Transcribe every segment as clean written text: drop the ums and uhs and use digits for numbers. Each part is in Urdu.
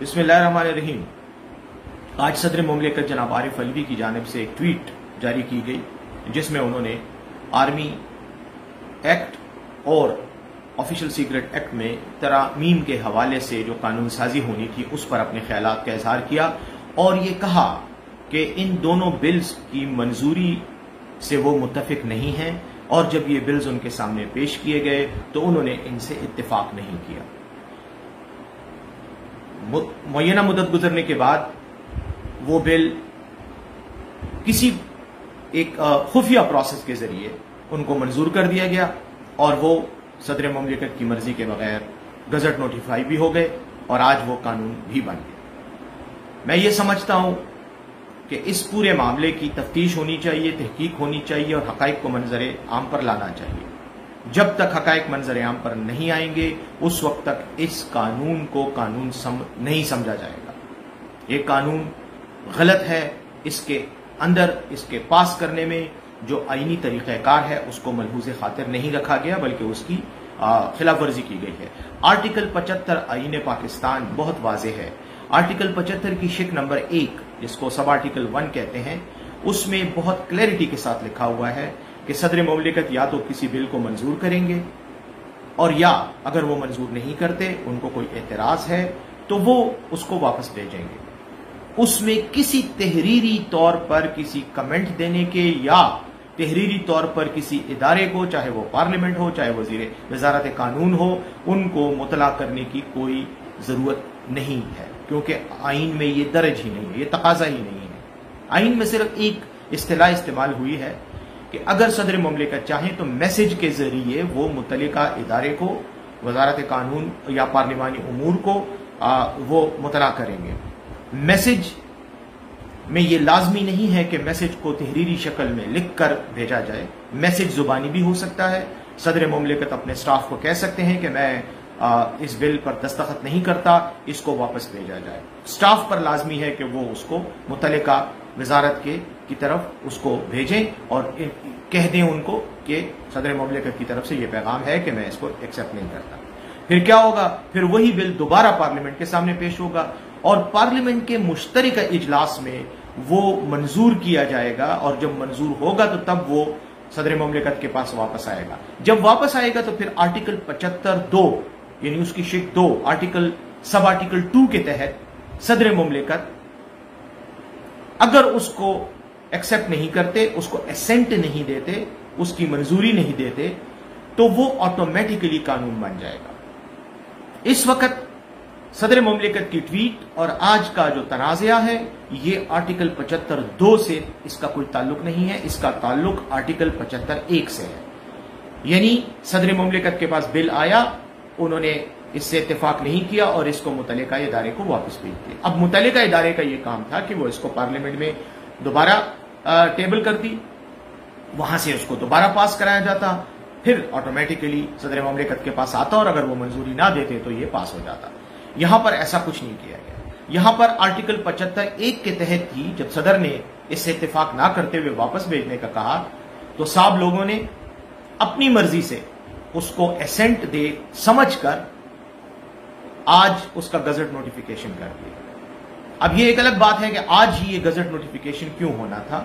بسم اللہ الرحمن الرحیم۔ آج صدر مملکت جناب عارف علوی کی جانب سے ایک ٹویٹ جاری کی گئی جس میں انہوں نے آرمی ایکٹ اور آفیشل سیکرٹ ایکٹ میں ترامیم کے حوالے سے جو قانون سازی ہونی تھی اس پر اپنے خیالات کا اظہار کیا اور یہ کہا کہ ان دونوں بلز کی منظوری سے وہ متفق نہیں ہیں اور جب یہ بلز ان کے سامنے پیش کیے گئے تو انہوں نے ان سے اتفاق نہیں کیا۔ معینہ مدت گزرنے کے بعد وہ بل کسی ایک خفیہ پروسیس کے ذریعے ان کو منظور کر دیا گیا اور وہ صدر مملکت کی مرضی کے بغیر گزٹ نوٹیفائی بھی ہو گئے اور آج وہ قانون بھی بن گئے۔ میں یہ سمجھتا ہوں کہ اس پورے معاملے کی تفتیش ہونی چاہیے، تحقیق ہونی چاہیے اور حقائق کو منظر عام پر لانا چاہیے۔ جب تک حقائق منظر عام پر نہیں آئیں گے اس وقت تک اس قانون کو قانون نہیں سمجھا جائے گا۔ یہ قانون غلط ہے، اس کے اندر اس کے پاس کرنے میں جو آئینی طریقہ کار ہے اس کو ملحوظ خاطر نہیں رکھا گیا بلکہ اس کی خلاف ورزی کی گئی ہے۔ آرٹیکل 75 آئین پاکستان بہت واضح ہے۔ آرٹیکل 75 کی شق نمبر 1 جس کو سب آرٹیکل 1 کہتے ہیں اس میں بہت کلیئرٹی کے ساتھ لکھا ہوا ہے کہ صدر مملکت یا تو کسی بل کو منظور کریں گے اور یا اگر وہ منظور نہیں کرتے ان کو کوئی اعتراض ہے تو وہ اس کو واپس بھیجیں گے۔ اس میں کسی تحریری طور پر کسی کمنٹ دینے کے یا تحریری طور پر کسی ادارے کو، چاہے وہ پارلیمنٹ ہو چاہے وزارت قانون ہو، ان کو مطلع کرنے کی کوئی ضرورت نہیں ہے کیونکہ آئین میں یہ درج ہی نہیں ہے، یہ تقاضا ہی نہیں ہے۔ آئین میں صرف ایک اصطلاح استعمال ہوئی ہے کہ اگر صدر مملکت چاہیں تو میسج کے ذریعے وہ متعلقہ ادارے کو، وزارت قانون یا پارلیمانی امور کو وہ مطلع کریں گے۔ میسج میں یہ لازمی نہیں ہے کہ میسج کو تحریری شکل میں لکھ کر بھیجا جائے، میسج زبانی بھی ہو سکتا ہے۔ صدر مملکت اپنے سٹاف کو کہہ سکتے ہیں کہ میں اس بل پر دستخط نہیں کرتا، اس کو واپس بھیجا جائے۔ سٹاف پر لازمی ہے کہ وہ اس کو متعلقہ وزارت کی طرف اس کو بھیجیں اور کہہ دیں ان کو کہ صدر مملکت کی طرف سے یہ پیغام ہے کہ میں اس کو ایکسیپٹ نہیں کرتا۔ پھر کیا ہوگا؟ پھر وہی بل دوبارہ پارلیمنٹ کے سامنے پیش ہوگا اور پارلیمنٹ کے مشترکہ اجلاس میں وہ منظور کیا جائے گا اور جب منظور ہوگا تو تب وہ صدر مملکت کے پاس واپس آئے گا۔ جب واپس آئے گا تو پھر آرٹیکل 75(2) یعنی اس کی شق 2 سب آرٹیکل 2 کے تحت صدر مملکت اگر اس کو ایکسپٹ نہیں کرتے، اس کو اسینٹ نہیں دیتے، اس کی منظوری نہیں دیتے تو وہ آٹومیٹیکلی قانون بن جائے گا۔ اس وقت صدر مملکت کی ٹویٹ اور آج کا جو تنازعہ ہے یہ آرٹیکل 75(2) سے اس کا کوئی تعلق نہیں ہے، اس کا تعلق آرٹیکل 75(1) سے ہے۔ یعنی صدر مملکت کے پاس بل آیا، انہوں نے اس سے اتفاق نہیں کیا اور اس کو متعلقہ ادارے کو واپس بھیج دیا۔ اب متعلقہ ادارے کا یہ کام تھا کہ وہ اس کو پارلیمنٹ میں دوبارہ ٹیبل کرتی، وہاں سے اس کو دوبارہ پاس کرایا جاتا، پھر آٹومیٹیکلی صدر مملکت کے پاس آتا اور اگر وہ منظوری نہ دیتے تو یہ پاس ہو جاتا۔ یہاں پر ایسا کچھ نہیں کیا گیا۔ یہاں پر آرٹیکل 75(1) کے تحت ہی جب صدر نے اس سے اتفاق نہ کرتے ہوئے واپس بھیجنے کا کہا تو صاحب لوگوں نے اپنی مرضی سے اس کو اسینٹ دے سمجھ کر آج اس کا گزٹ نوٹیفیکیشن کر دیا۔ اب یہ ایک الگ بات ہے کہ آج ہی یہ گزٹ نوٹیفیکیشن کیوں ہونا تھا،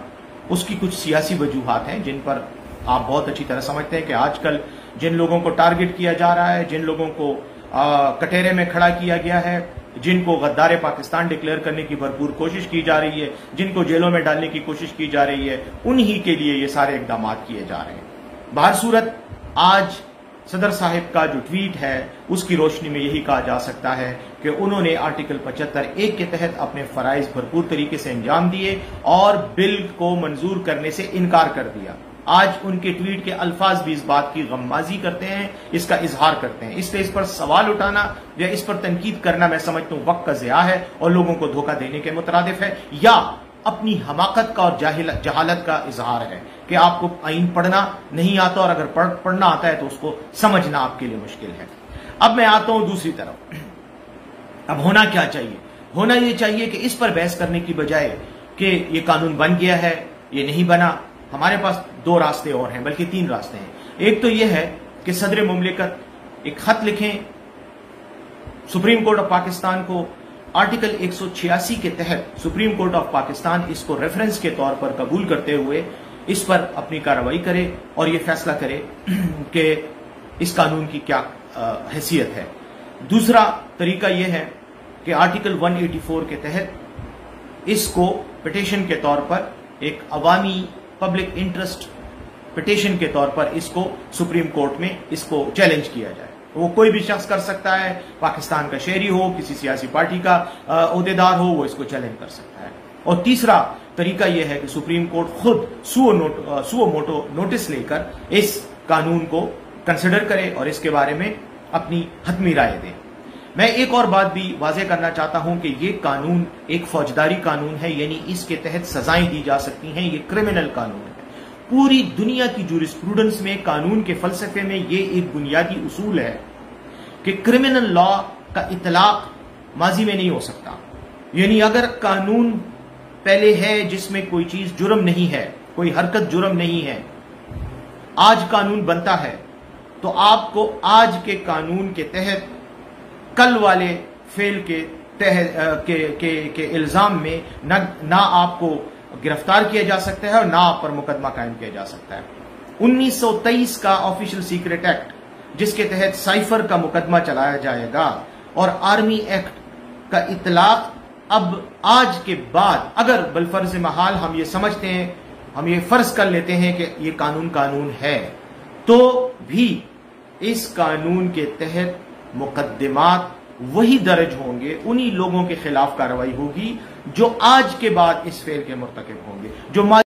اس کی کچھ سیاسی وجوہات ہیں جن پر آپ بہت اچھی طرح سمجھتے ہیں کہ آج کل جن لوگوں کو ٹارگٹ کیا جا رہا ہے، جن لوگوں کو کٹہرے میں کھڑا کیا گیا ہے، جن کو غدار پاکستان ڈکلیئر کرنے کی بھرپور کوشش کی جا رہی ہے، جن کو جیلوں میں ڈالنے کی کوشش کی جا رہی ہے، انہی کے لیے یہ سارے اقدامات کیے جا رہے ہیں۔ بہر صورت آج صدر صاحب کا جو ٹویٹ ہے اس کی روشنی میں یہی کہا جا سکتا ہے کہ انہوں نے آرٹیکل 75(1) کے تحت اپنے فرائض بھرپور طریقے سے انجام دیے اور بل کو منظور کرنے سے انکار کر دیا۔ آج ان کے ٹویٹ کے الفاظ بھی اس بات کی غمازی کرتے ہیں، اس کا اظہار کرتے ہیں۔ اس لیے اس پر سوال اٹھانا یا اس پر تنقید کرنا میں سمجھتا ہوں وقت کا ضیاع ہے اور لوگوں کو دھوکہ دینے کے مترادف ہے یا اپنی حماقت کا اور جہالت کا اظہار ہے کہ آپ کو آئین پڑھنا نہیں آتا اور اگر پڑھنا آتا ہے تو اس کو سمجھنا آپ کے لیے مشکل ہے۔ اب میں آتا ہوں دوسری طرف۔ اب ہونا کیا چاہیے؟ ہونا یہ چاہیے کہ اس پر بحث کرنے کی بجائے کہ یہ قانون بن گیا ہے، یہ نہیں بنا، ہمارے پاس 2 راستے اور ہیں بلکہ 3 راستے ہیں۔ ایک تو یہ ہے کہ صدر مملکت ایک خط لکھیں سپریم کورٹ آف پاکستان کو آرٹیکل 186 کے تحت سپریم کورٹ آف پاکستان اس کو ریفرنس کے طور پر قبول کرتے ہوئے اس پر اپنی کارروائی کرے اور یہ فیصلہ کرے کہ اس قانون کی کیا حیثیت ہے۔ دوسرا طریقہ یہ ہے کہ آرٹیکل 184 کے تحت اس کو پٹیشن کے طور پر ایک عوامی پبلک انٹرسٹ پٹیشن کے طور پر اس کو سپریم کورٹ میں اس کو چیلنج کیا جائے۔ وہ کوئی بھی شخص کر سکتا ہے، پاکستان کا شہری ہو، کسی سیاسی پارٹی کا عہدیدار ہو، وہ اس کو چیلنج کر سکتا ہے۔ اور تیسرا طریقہ یہ ہے کہ سپریم کورٹ خود سو موٹو نوٹس لے کر اس قانون کو کنسیڈر کرے اور اس کے بارے میں اپنی حتمی رائے دے۔ میں ایک اور بات بھی واضح کرنا چاہتا ہوں کہ یہ قانون ایک فوجداری قانون ہے، یعنی اس کے تحت سزائیں دی جا سکتی ہیں، یہ کرمنل قانون ہے۔ پوری دنیا کی جورسپروڈنس میں، قانون کے فلسفے میں یہ ایک بنیادی اصول ہے کہ کرمنل لا کا اطلاق ماضی میں نہیں ہو سکتا۔ یعنی اگر قانون پہلے ہے جس میں کوئی چیز جرم نہیں ہے، کوئی حرکت جرم نہیں ہے، آج قانون بنتا ہے تو آپ کو آج کے قانون کے تحت کل والے فعل کے الزام میں نہ آپ کو گرفتار کیا جا سکتا ہے اور نہ آپ پر مقدمہ قائم کیا جا سکتا ہے۔ 1923 کا آفیشل سیکرٹ ایکٹ جس کے تحت سائفر کا مقدمہ چلایا جائے گا اور آرمی ایکٹ کا اطلاق اب آج کے بعد اگر بالفرض محال ہم یہ سمجھتے ہیں، ہم یہ فرض کر لیتے ہیں کہ یہ قانون ہے، تو بھی اس قانون کے تحت مقدمات وہی درج ہوں گے، انہی لوگوں کے خلاف کارروائی ہوگی جو آج کے بعد اس فعل کے مرتکب ہوں گے، جو